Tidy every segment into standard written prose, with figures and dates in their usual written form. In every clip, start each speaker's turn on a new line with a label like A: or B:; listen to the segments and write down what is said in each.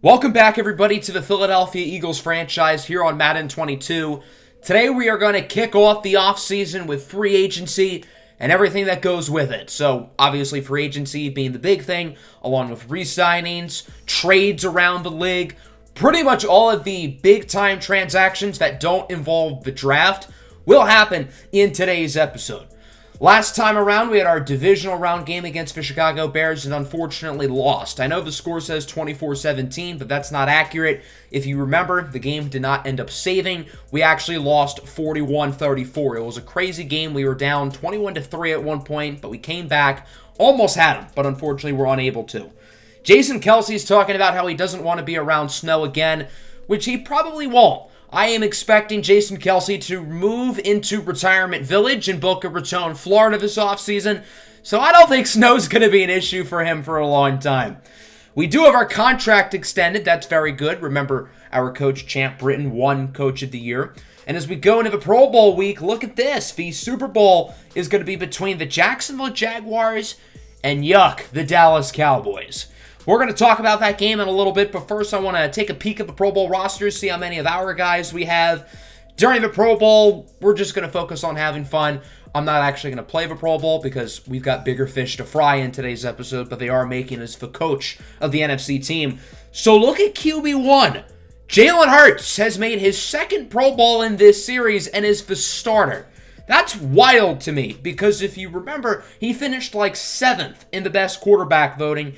A: Welcome back, everybody, to the Philadelphia Eagles franchise here on Madden 22. Today we are going to kick off the offseason with free agency and everything that goes with it. So, obviously, free agency being the big thing, along with re-signings, trades around the league, pretty much all of the big-time transactions that don't involve the draft will happen in today's episode. Last time around, we had our divisional round game against the Chicago Bears and unfortunately lost. I know the score says 24-17, but that's not accurate. If you remember, the game did not end up saving. We actually lost 41-34. It was a crazy game. We were down 21-3 at one point, but we came back, almost had them, but unfortunately we're unable to. Jason Kelce's talking about how he doesn't want to be around snow again, which he probably won't. I am expecting Jason Kelce to move into Retirement Village in Boca Raton, Florida this offseason, so I don't think snow's going to be an issue for him for a long time. We do have our contract extended. That's very good. Remember, our coach, Champ Britton, won Coach of the Year. And as we go into the Pro Bowl week, look at this. The Super Bowl is going to be between the Jacksonville Jaguars and the Dallas Cowboys. We're going to talk about that game in a little bit, but first I want to take a peek at the Pro Bowl rosters, see how many of our guys we have. During the Pro Bowl, we're just going to focus on having fun. I'm not actually going to play the Pro Bowl because we've got bigger fish to fry in today's episode, but they are making us the coach of the NFC team. So look at QB1. Jalen Hurts has made his second Pro Bowl in this series and is the starter. That's wild to me because if you remember, he finished like 7th in the best quarterback voting,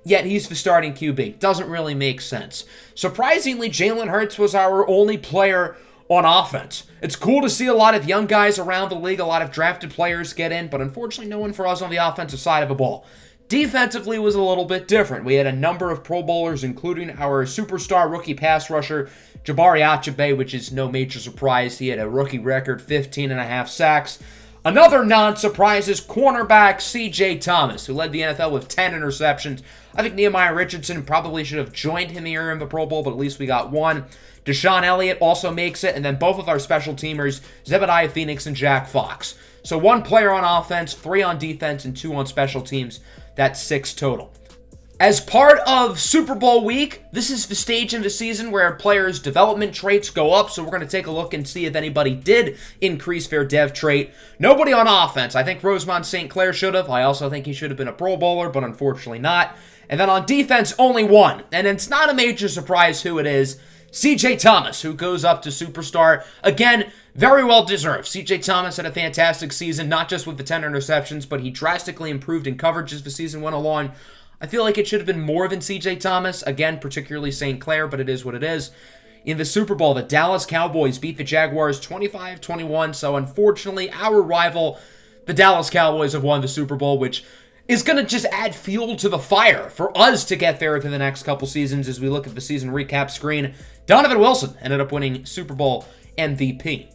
A: yet he's the starting QB. Doesn't really make sense. Surprisingly, Jalen Hurts was our only player on offense. It's cool to see a lot of young guys around the league, a lot of drafted players get in, but unfortunately no one for us on the offensive side of the ball. Defensively was a little bit different. We had a number of Pro Bowlers, including our superstar rookie pass rusher, Jabari Achabe, which is no major surprise. He had a rookie record, 15.5 sacks. Another non-surprise is cornerback C.J. Thomas, who led the NFL with 10 interceptions. I think Nehemiah Richardson probably should have joined him here in the Pro Bowl, but at least we got one. Deshaun Elliott also makes it, and then both of our special teamers, Zebediah Phoenix and Jack Fox. So one player on offense, 3 on defense, and 2 on special teams. That's 6 total. As part of Super Bowl week, this is the stage in the season where players' development traits go up, so we're going to take a look and see if anybody did increase their dev trait. Nobody on offense. I think Rosemont St. Clair should have. I also think he should have been a Pro Bowler, but unfortunately not. And then on defense, only one. And it's not a major surprise who it is. C.J. Thomas, who goes up to superstar. Again, very well deserved. C.J. Thomas had a fantastic season, not just with the 10 interceptions, but he drastically improved in coverage as the season went along. I feel like it should have been more than C.J. Thomas. Again, particularly St. Clair, but it is what it is. In the Super Bowl, the Dallas Cowboys beat the Jaguars 25-21, so unfortunately, our rival, the Dallas Cowboys, have won the Super Bowl, which is going to just add fuel to the fire for us to get there for the next couple seasons. As we look at the season recap screen, Donovan Wilson ended up winning Super Bowl MVP.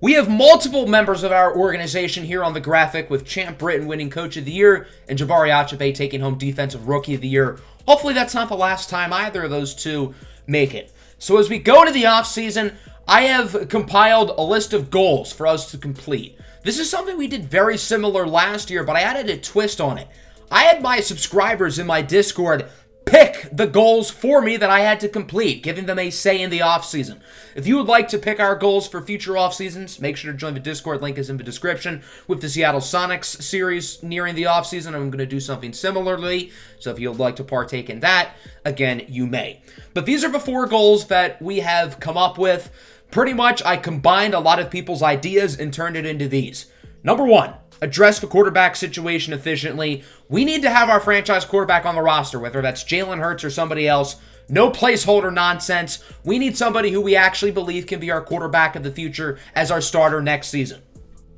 A: We have multiple members of our organization here on the graphic, with Champ Britton winning Coach of the Year and Jabari Achabe taking home Defensive Rookie of the Year. Hopefully that's not the last time either of those two make it. So as we go to the offseason, I have compiled a list of goals for us to complete. This is something we did very similar last year, but I added a twist on it. I had my subscribers in my Discord pick the goals for me that I had to complete, giving them a say in the offseason. If you would like to pick our goals for future off-seasons, make sure to join the Discord. Link is in the description. With the Seattle Sonics series nearing the off-season, I'm going to do something similarly. So if you'd like to partake in that, again, you may. But these are the 4 goals that we have come up with. Pretty much, I combined a lot of people's ideas and turned it into these. Number 1. Address the quarterback situation efficiently. We need to have our franchise quarterback on the roster, whether that's Jalen Hurts or somebody else. No placeholder nonsense. We need somebody who we actually believe can be our quarterback of the future as our starter next season.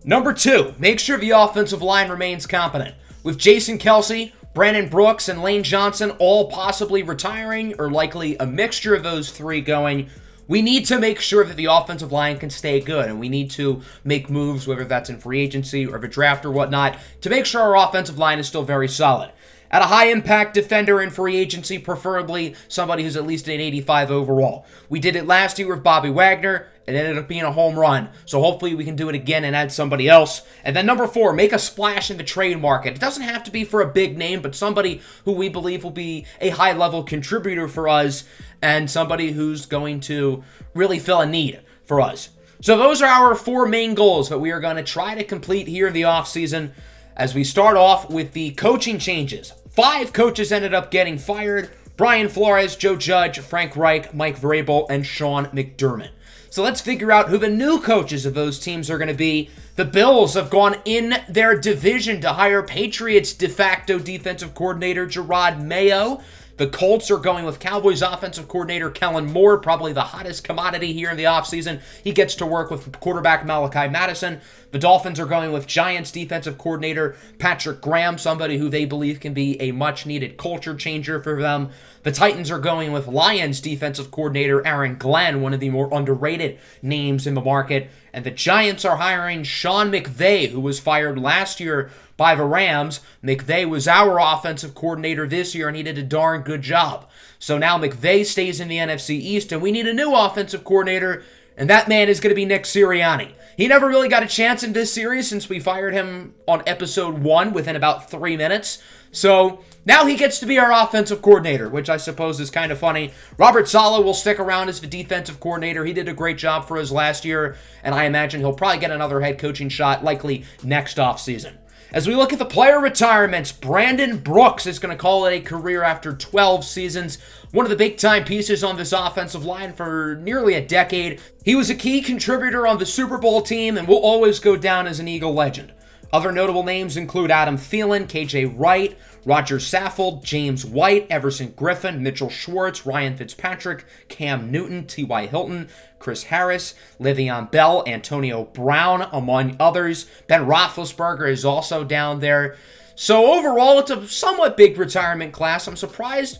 A: Number 2, make sure the offensive line remains competent. With Jason Kelce, Brandon Brooks, and Lane Johnson all possibly retiring, or likely a mixture of those 3 going, we need to make sure that the offensive line can stay good, and we need to make moves, whether that's in free agency or the draft or whatnot, to make sure our offensive line is still very solid. at a high-impact defender in free agency, preferably somebody who's at least an 85 overall. We did it last year with Bobby Wagner. It ended up being a home run. So hopefully we can do it again and add somebody else. And then number 4, make a splash in the trade market. It doesn't have to be for a big name, but somebody who we believe will be a high-level contributor for us and somebody who's going to really fill a need for us. So those are our 4 main goals that we are going to try to complete here in the offseason as we start off with the coaching changes. 5 coaches ended up getting fired: Brian Flores, Joe Judge, Frank Reich, Mike Vrabel, and Sean McDermott. So let's figure out who the new coaches of those teams are going to be. The Bills have gone in their division to hire Patriots de facto defensive coordinator Gerard Mayo. The Colts are going with Cowboys offensive coordinator Kellen Moore, probably the hottest commodity here in the offseason. He gets to work with quarterback Malachi Madison. The Dolphins are going with Giants defensive coordinator Patrick Graham, somebody who they believe can be a much-needed culture changer for them. The Titans are going with Lions defensive coordinator Aaron Glenn, one of the more underrated names in the market. And the Giants are hiring Sean McVay, who was fired last year by the Rams. McVay was our offensive coordinator this year, and he did a darn good job. So now McVay stays in the NFC East, and we need a new offensive coordinator, and that man is going to be Nick Sirianni. He never really got a chance in this series since we fired him on episode 1 within about 3 minutes. So now he gets to be our offensive coordinator, which I suppose is kind of funny. Robert Saleh will stick around as the defensive coordinator. He did a great job for us last year, and I imagine he'll probably get another head coaching shot likely next offseason. As we look at the player retirements, Brandon Brooks is going to call it a career after 12 seasons. One of the big-time pieces on this offensive line for nearly a decade. He was a key contributor on the Super Bowl team and will always go down as an Eagle legend. Other notable names include Adam Thielen, KJ Wright, Roger Saffold, James White, Everson Griffin, Mitchell Schwartz, Ryan Fitzpatrick, Cam Newton, T.Y. Hilton, Chris Harris, Le'Veon Bell, Antonio Brown, among others. Ben Roethlisberger is also down there. So overall, it's a somewhat big retirement class. I'm surprised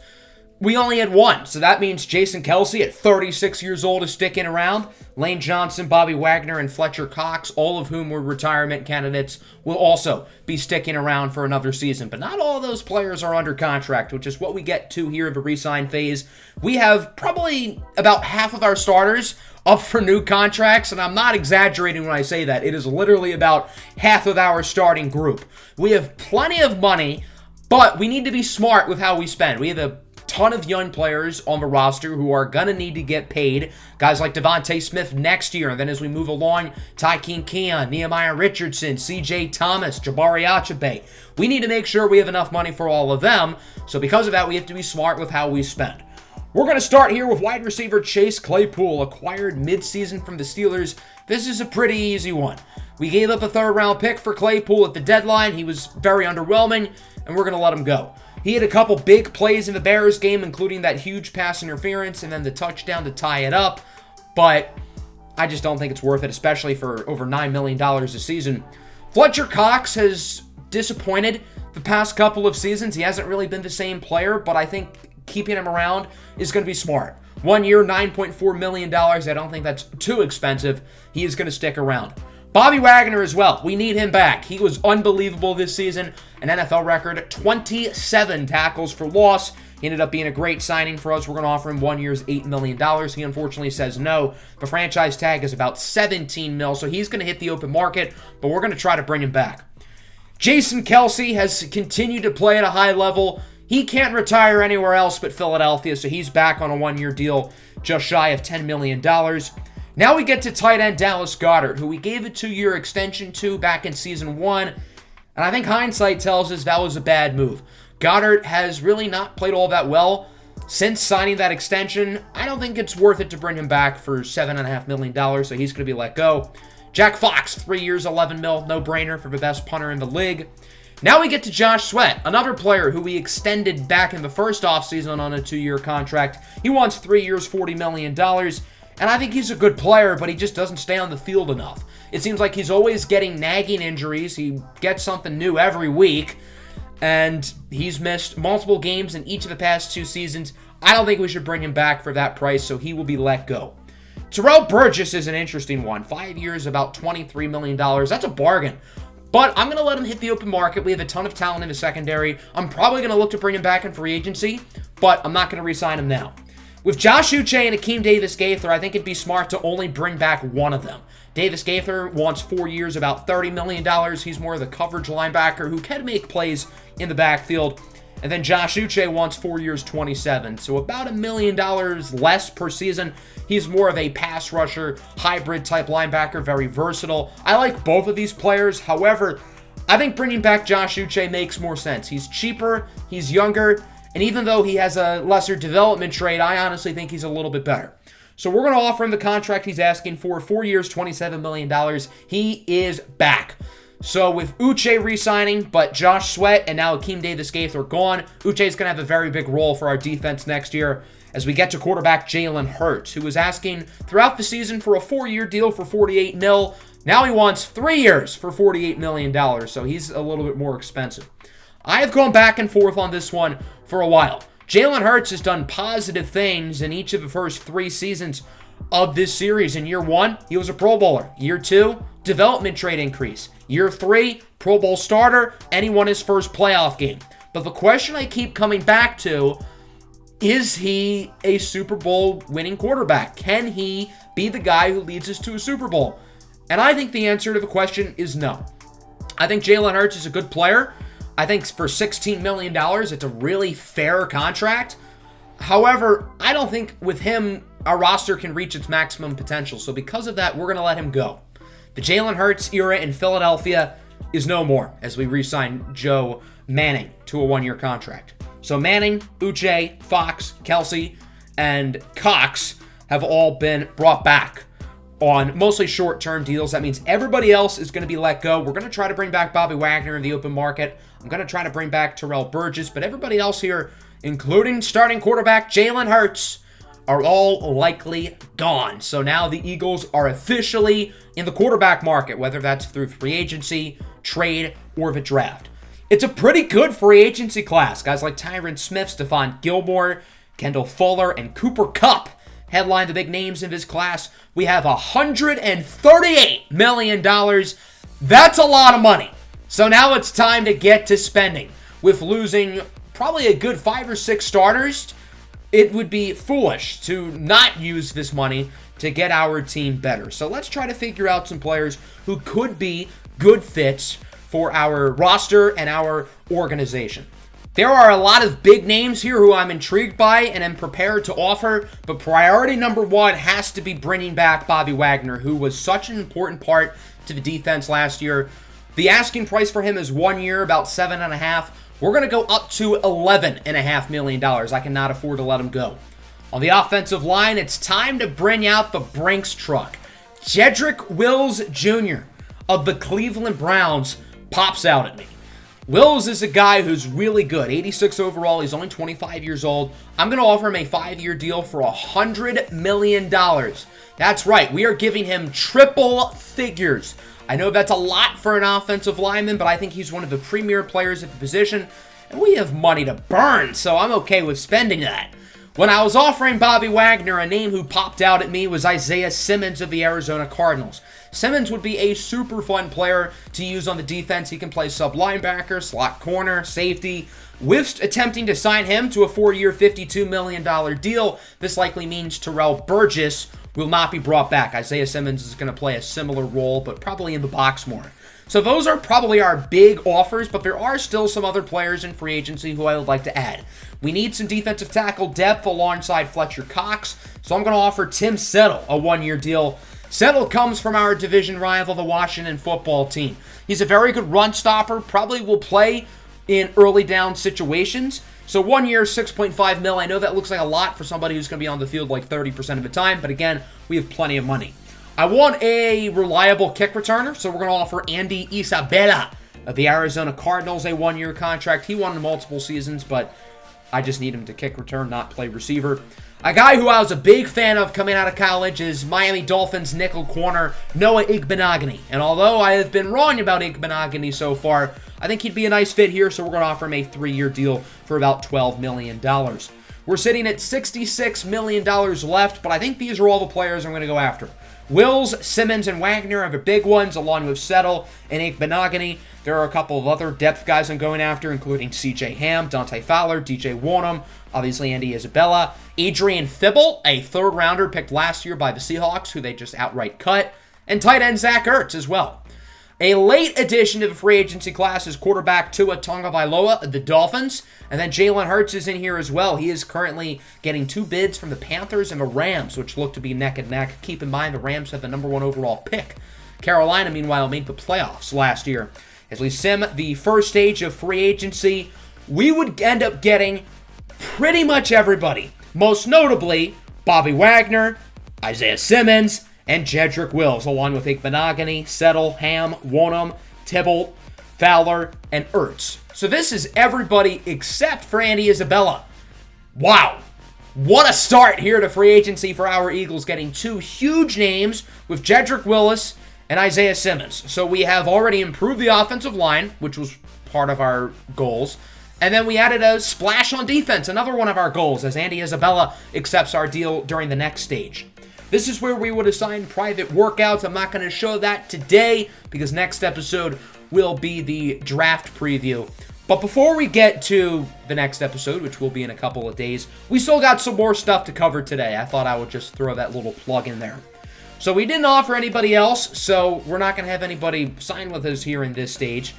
A: we only had 1. So that means Jason Kelce at 36 years old is sticking around. Lane Johnson, Bobby Wagner, and Fletcher Cox, all of whom were retirement candidates, will also be sticking around for another season. But not all of those players are under contract, which is what we get to here in the re-sign phase. We have probably about half of our starters up for new contracts, and I'm not exaggerating when I say that. It is literally about half of our starting group. We have plenty of money, but we need to be smart with how we spend. We have a ton of young players on the roster who are going to need to get paid. Guys like Devontae Smith next year. And then as we move along, Tykeem Keon, Nehemiah Richardson, CJ Thomas, Jabari Achabe. We need to make sure we have enough money for all of them. So because of that, we have to be smart with how we spend. We're going to start here with wide receiver Chase Claypool, acquired midseason from the Steelers. This is a pretty easy one. We gave up a 3rd-round pick for Claypool at the deadline. He was very underwhelming, and we're going to let him go. He had a couple big plays in the Bears game, including that huge pass interference and then the touchdown to tie it up. But I just don't think it's worth it, especially for over $9 million a season. Fletcher Cox has disappointed the past couple of seasons. He hasn't really been the same player, but I think keeping him around is going to be smart. 1 year, $9.4 million. I don't think that's too expensive. He is going to stick around. Bobby Wagner as well. We need him back. He was unbelievable this season. An NFL record, 27 tackles for loss. He ended up being a great signing for us. We're going to offer him 1 year's $8 million. He unfortunately says no. The franchise tag is about $17 million, so he's going to hit the open market, but we're going to try to bring him back. Jason Kelce has continued to play at a high level. He can't retire anywhere else but Philadelphia, so he's back on a 1-year deal, just shy of $10 million. Now we get to tight end Dallas Goedert, who we gave a 2-year extension to back in season 1, and I think hindsight tells us that was a bad move. Goedert has really not played all that well since signing that extension. I don't think it's worth it to bring him back for $7.5 million, so he's going to be let go. Jack Fox, 3 years, $11 million, no-brainer for the best punter in the league. Now we get to Josh Sweat, another player who we extended back in the first offseason on a 2-year contract. He wants 3 years, $40 million. And I think he's a good player, but he just doesn't stay on the field enough. It seems like he's always getting nagging injuries. He gets something new every week, and he's missed multiple games in each of the past 2 seasons. I don't think we should bring him back for that price, so he will be let go. Terrell Burgess is an interesting one. 5 years, about $23 million. That's a bargain. But I'm going to let him hit the open market. We have a ton of talent in the secondary. I'm probably going to look to bring him back in free agency, but I'm not going to re-sign him now. With Josh Uche and Akeem Davis-Gaither, I think it'd be smart to only bring back one of them. Davis-Gaither wants 4 years, about $30 million. He's more of the coverage linebacker who can make plays in the backfield. And then Josh Uche wants 4 years, 27. So about $1 million less per season. He's more of a pass rusher, hybrid type linebacker, very versatile. I like both of these players. However, I think bringing back Josh Uche makes more sense. He's cheaper, he's younger, and even though he has a lesser development trade, I honestly think he's a little bit better. So we're going to offer him the contract he's asking for, 4 years, $27 million. He is back. So with Uche re-signing, but Josh Sweat and now Akeem Davis-Gaither gone, Uche is going to have a very big role for our defense next year as we get to quarterback Jalen Hurts, who was asking throughout the season for a 4-year deal for $48 million. Now he wants 3 years for $48 million, so he's a little bit more expensive. I have gone back and forth on this one for a while. Jalen Hurts has done positive things in each of the first 3 seasons of this series. In year 1, he was a Pro Bowler. Year 2, development trade increase. Year 3, Pro Bowl starter, and he won his first playoff game. But the question I keep coming back to, is he a Super Bowl winning quarterback? Can he be the guy who leads us to a Super Bowl? And I think the answer to the question is no. I think Jalen Hurts is a good player. I think for $16 million, it's a really fair contract. However, I don't think with him, our roster can reach its maximum potential. So because of that, we're going to let him go. The Jalen Hurts era in Philadelphia is no more as we re-sign Joe Manning to a 1-year contract. So Manning, Uche, Fox, Kelsey, and Cox have all been brought back on mostly short-term deals. That means everybody else is going to be let go. We're going to try to bring back Bobby Wagner in the open market. I'm going to try to bring back Terrell Burgess, but everybody else here, including starting quarterback Jalen Hurts, are all likely gone. So now the Eagles are officially in the quarterback market, whether that's through free agency, trade, or the draft. It's a pretty good free agency class. Guys like Tyron Smith, Stephon Gilmore, Kendall Fuller, and Cooper Kupp headline the big names in this class. We have $138 million. That's a lot of money. So now it's time to get to spending. With losing probably a good 5 or 6 starters, it would be foolish to not use this money to get our team better. So let's try to figure out some players who could be good fits for our roster and our organization. There are a lot of big names here who I'm intrigued by and am prepared to offer, but priority number 1 has to be bringing back Bobby Wagner, who was such an important part to the defense last year. The asking price for him is 1 year, about $7.5. We're going to go up to $11.5 million. I cannot afford to let him go. On the offensive line, it's time to bring out the Brinks truck. Jedrick Wills Jr. of the Cleveland Browns pops out at me. Wills is a guy who's really good. 86 overall. He's only 25 years old. I'm going to offer him a 5-year deal for $100 million. That's right. We are giving him triple figures. I know that's a lot for an offensive lineman, but I think he's one of the premier players at the position, and we have money to burn, so I'm okay with spending that. When I was offering Bobby Wagner, a name who popped out at me was Isaiah Simmons of the Arizona Cardinals. Simmons would be a super fun player to use on the defense. He can play sub-linebacker, slot corner, safety. With attempting to sign him to a 4-year, $52 million deal, this likely means Terrell Burgess will not be brought back. Isaiah Simmons is going to play a similar role, but probably in the box more. So those are probably our big offers, but there are still some other players in free agency who I would like to add. We need some defensive tackle depth alongside Fletcher Cox, so I'm going to offer Tim Settle a 1-year deal. Settle comes from our division rival, the Washington football team. He's a very good run stopper, probably will play in early down situations. So 1 year, $6.5 million. I know that looks like a lot for somebody who's going to be on the field like 30% of the time, but again, we have plenty of money. I want a reliable kick returner, so we're going to offer Andy Isabella of the Arizona Cardinals a 1-year contract. He won multiple seasons, but I just need him to kick return, not play receiver. A guy who I was a big fan of coming out of college is Miami Dolphins nickel corner Noah Igbenogany. And although I have been wrong about Igbenogany so far, I think he'd be a nice fit here, so we're going to offer him a 3-year deal for about $12 million. We're sitting at $66 million left, but I think these are all the players I'm going to go after. Wills, Simmons, and Wagner are the big ones, along with Settle and Igbenogany. There are a couple of other depth guys I'm going after, including C.J. Ham, Dante Fowler, D.J. Warnham, obviously Andy Isabella, Adrian Thibble, a third-rounder picked last year by the Seahawks, who they just outright cut, and tight end Zach Ertz as well. A late addition to the free agency class is quarterback Tua Tagovailoa of the Dolphins. And then Jalen Hurts is in here as well. He is currently getting 2 bids from the Panthers and the Rams, which look to be neck and neck. Keep in mind the Rams have the number 1 overall pick. Carolina, meanwhile, made the playoffs last year. As we sim the first stage of free agency, we would end up getting pretty much everybody. Most notably, Bobby Wagner, Isaiah Simmons, and Jedrick Wills, along with Igbenogany, Settle, Ham, Warnham, Tybalt, Fowler, and Ertz. So this is everybody except for Andy Isabella. Wow. What a start here to free agency for our Eagles, getting 2 huge names with Jedrick Wills and Isaiah Simmons. So we have already improved the offensive line, which was part of our goals. And then we added a splash on defense, another one of our goals, as Andy Isabella accepts our deal during the next stage. This is where we would assign private workouts. I'm not going to show that today because next episode will be the draft preview. But before we get to the next episode, which will be in a couple of days, we still got some more stuff to cover today. I thought I would just throw that little plug in there. So we didn't offer anybody else, so we're not going to have anybody sign with us here in this stage.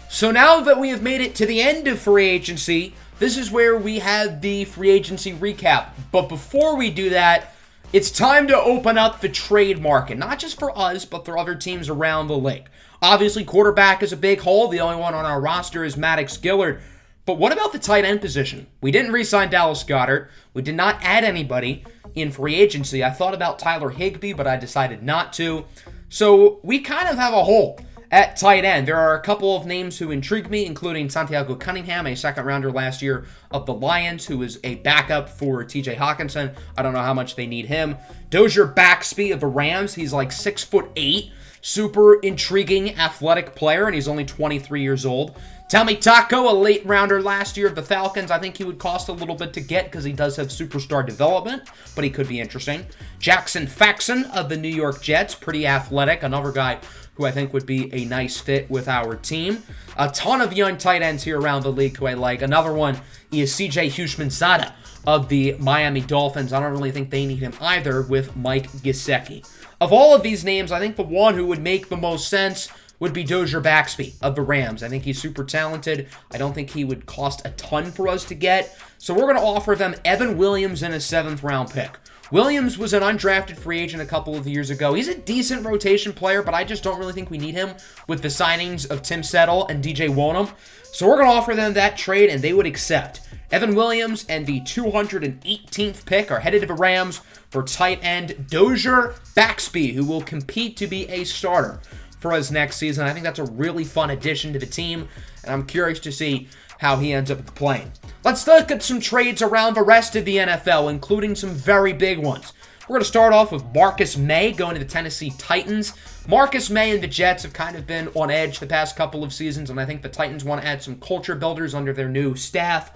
A: So now that we have made it to the end of free agency, this is where we have the free agency recap. But before we do that, it's time to open up the trade market, not just for us, but for other teams around the league. Obviously, quarterback is a big hole. The only one on our roster is Maddox Gillard. But what about the tight end position? We didn't re-sign Dallas Goedert. We did not add anybody in free agency. I thought about Tyler Higbee, but I decided not to. So we kind of have a hole at tight end. There are a couple of names who intrigue me, including Santiago Cunningham, a second-rounder last year of the Lions, who is a backup for T.J. Hawkinson. I don't know how much they need him. Dozier Baxby of the Rams. He's like 6'8", super intriguing athletic player, and he's only 23 years old. Tommy Taco, a late rounder last year of the Falcons. I think he would cost a little bit to get because he does have superstar development, but he could be interesting. Jackson Faxon of the New York Jets, pretty athletic, another guy who I think would be a nice fit with our team. A ton of young tight ends here around the league who I like. Another one is C.J. Houshmandzadeh of the Miami Dolphins. I don't really think they need him either with Mike Gesicki. Of all of these names, I think the one who would make the most sense would be Dozier Baxby of the Rams. I think he's super talented. I don't think he would cost a ton for us to get. So we're going to offer them Evan Williams and a 7th-round pick. Williams was an undrafted free agent a couple of years ago. He's a decent rotation player, but I just don't really think we need him with the signings of Tim Settle and DJ Warnham. So we're going to offer them that trade, and they would accept. Evan Williams and the 218th pick are headed to the Rams for tight end Dozier Baxby, who will compete to be a starter for us next season. I think that's a really fun addition to the team, and I'm curious to see how he ends up playing. Let's look at some trades around the rest of the NFL, including some very big ones. We're going to start off with Marcus May going to the Tennessee Titans. Marcus May and the Jets have kind of been on edge the past couple of seasons, and I think the Titans want to add some culture builders under their new staff.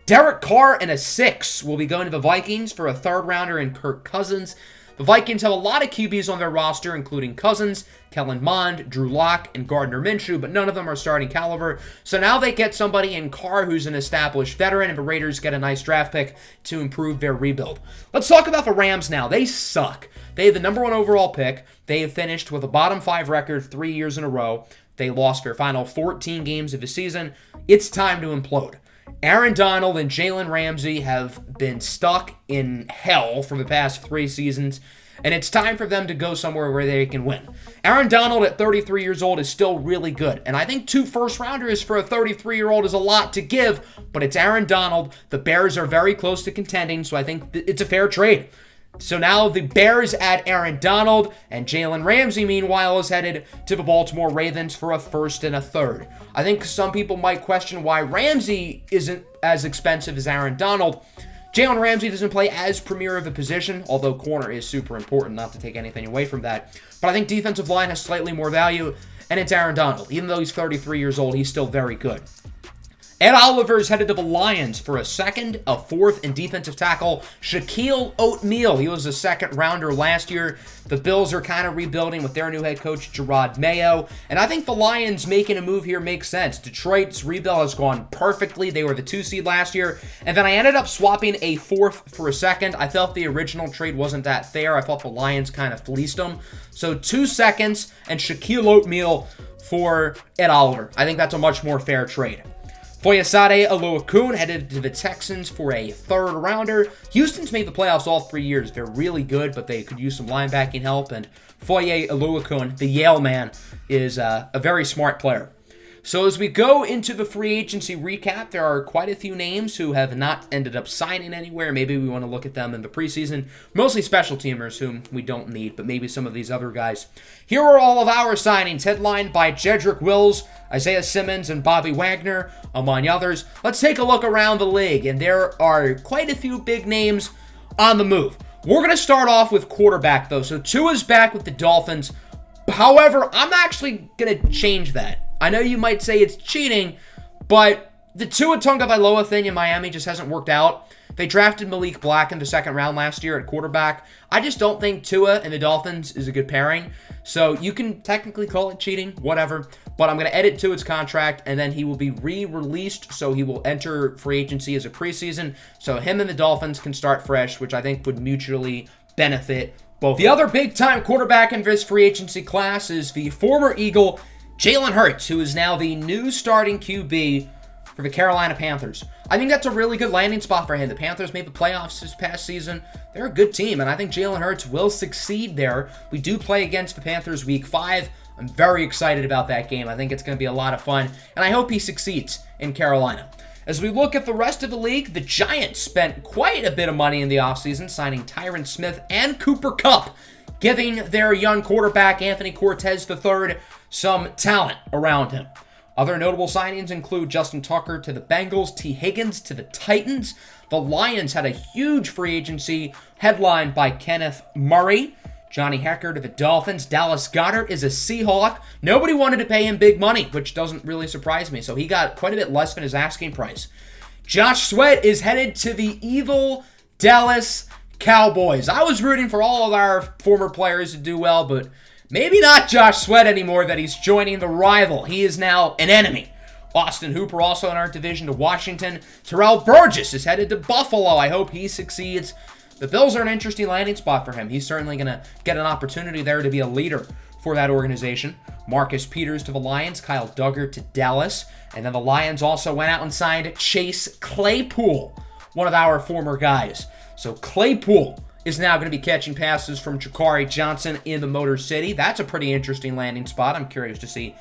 A: Derek Carr and a 6 will be going to the Vikings for a 3rd-rounder in Kirk Cousins. The Vikings have a lot of QBs on their roster, including Cousins, Kellen Mond, Drew Lock, and Gardner Minshew, but none of them are starting caliber. So now they get somebody in Carr who's an established veteran, and the Raiders get a nice draft pick to improve their rebuild. Let's talk about the Rams now. They suck. They have the number 1 overall pick. They have finished with a bottom 5 record 3 years in a row. They lost their final 14 games of the season. It's time to implode. Aaron Donald and Jalen Ramsey have been stuck in hell for the past 3 seasons, and it's time for them to go somewhere where they can win. Aaron Donald at 33 years old is still really good, and I think 2 first-rounders for a 33-year-old is a lot to give, but it's Aaron Donald. The Bears are very close to contending, so I think it's a fair trade. So now the Bears add Aaron Donald, and Jalen Ramsey, meanwhile, is headed to the Baltimore Ravens for a 1st and a 3rd. I think some people might question why Ramsey isn't as expensive as Aaron Donald. Jalen Ramsey doesn't play as premier of a position, although corner is super important, not to take anything away from that. But I think defensive line has slightly more value, and it's Aaron Donald. Even though he's 33 years old, he's still very good. Ed Oliver's headed to the Lions for a second, a fourth, and defensive tackle Shaquille O'Neal. He was a second-rounder last year. The Bills are kind of rebuilding with their new head coach, Gerard Mayo. And I think the Lions making a move here makes sense. Detroit's rebuild has gone perfectly. They were the 2 seed last year. And then I ended up swapping a fourth for a second. I felt the original trade wasn't that fair. I thought the Lions kind of fleeced them. So 2 seconds and Shaquille O'Neal for Ed Oliver. I think that's a much more fair trade. Foyesade Oluokun headed to the Texans for a third-rounder. Houston's made the playoffs all 3 years. They're really good, but they could use some linebacking help. And Foye Oluokun, the Yale man, is a very smart player. So as we go into the free agency recap, there are quite a few names who have not ended up signing anywhere. Maybe we want to look at them in the preseason. Mostly special teamers whom we don't need, but maybe some of these other guys. Here are all of our signings, headlined by Jedrick Wills, Isaiah Simmons, and Bobby Wagner, among others. Let's take a look around the league, and there are quite a few big names on the move. We're going to start off with quarterback, though. So Tua's back with the Dolphins. However, I'm actually going to change that. I know you might say it's cheating, but the Tua Tagovailoa thing in Miami just hasn't worked out. They drafted Malik Black in the second round last year at quarterback. I just don't think Tua and the Dolphins is a good pairing. So you can technically call it cheating, whatever. But I'm going to edit Tua's contract, and then he will be re-released, so he will enter free agency as a preseason. So him and the Dolphins can start fresh, which I think would mutually benefit both. The other big-time quarterback in this free agency class is the former Eagle Jalen Hurts, who is now the new starting QB for the Carolina Panthers. I think that's a really good landing spot for him. The Panthers made the playoffs this past season. They're a good team, and I think Jalen Hurts will succeed there. We do play against the Panthers week 5. I'm very excited about that game. I think it's going to be a lot of fun, and I hope he succeeds in Carolina. As we look at the rest of the league, the Giants spent quite a bit of money in the offseason, signing Tyron Smith and Cooper Kupp, giving their young quarterback, Anthony Cortez III, some talent around him. Other notable signings include Justin Tucker to the Bengals, T. Higgins to the Titans. The Lions had a huge free agency headlined by Kenneth Murray. Johnny Hecker to the Dolphins. Dallas Goedert is a Seahawk. Nobody wanted to pay him big money, which doesn't really surprise me, so he got quite a bit less than his asking price. Josh Sweat is headed to the evil Dallas Cowboys. I was rooting for all of our former players to do well, but maybe not Josh Sweat anymore, that he's joining the rival. He is now an enemy. Austin Hooper also in our division to Washington. Terrell Burgess is headed to Buffalo. I hope he succeeds. The Bills are an interesting landing spot for him. He's certainly going to get an opportunity there to be a leader for that organization. Marcus Peters to the Lions. Kyle Duggar to Dallas. And then the Lions also went out and signed Chase Claypool, one of our former guys. So Claypool is now going to be catching passes from Jakari Johnson in the Motor City. That's a pretty interesting landing spot. I'm curious to see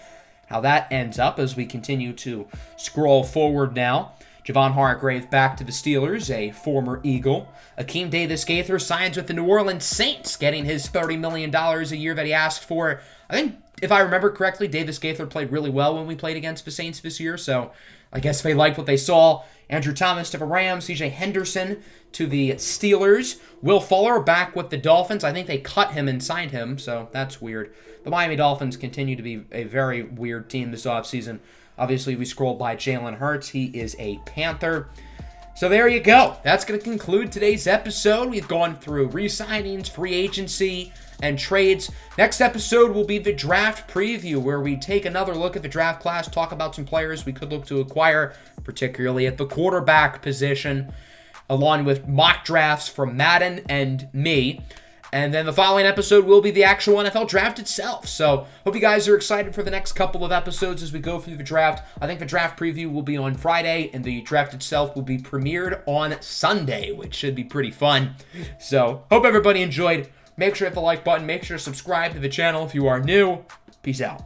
A: how that ends up as we continue to scroll forward now. Javon Hargrave back to the Steelers, a former Eagle. Akeem Davis-Gaither signs with the New Orleans Saints, getting his $30 million a year that he asked for. I think, if I remember correctly, Davis-Gaither played really well when we played against the Saints this year, so I guess they liked what they saw. Andrew Thomas to the Rams, CJ Henderson to the Steelers. Will Fuller back with the Dolphins. I think they cut him and signed him, so that's weird. The Miami Dolphins continue to be a very weird team this offseason. Obviously, we scrolled by Jalen Hurts. He is a Panther. So there you go. That's going to conclude today's episode. We've gone through re-signings, free agency, and trades. Next episode will be the draft preview, where we take another look at the draft class, talk about some players we could look to acquire, particularly at the quarterback position, along with mock drafts from Madden and me. And then the following episode will be the actual NFL draft itself. So hope you guys are excited for the next couple of episodes as we go through the draft. I think the draft preview will be on Friday, and the draft itself will be premiered on Sunday, which should be pretty fun. So hope everybody enjoyed. Make sure to hit the like button. Make sure to subscribe to the channel if you are new. Peace out.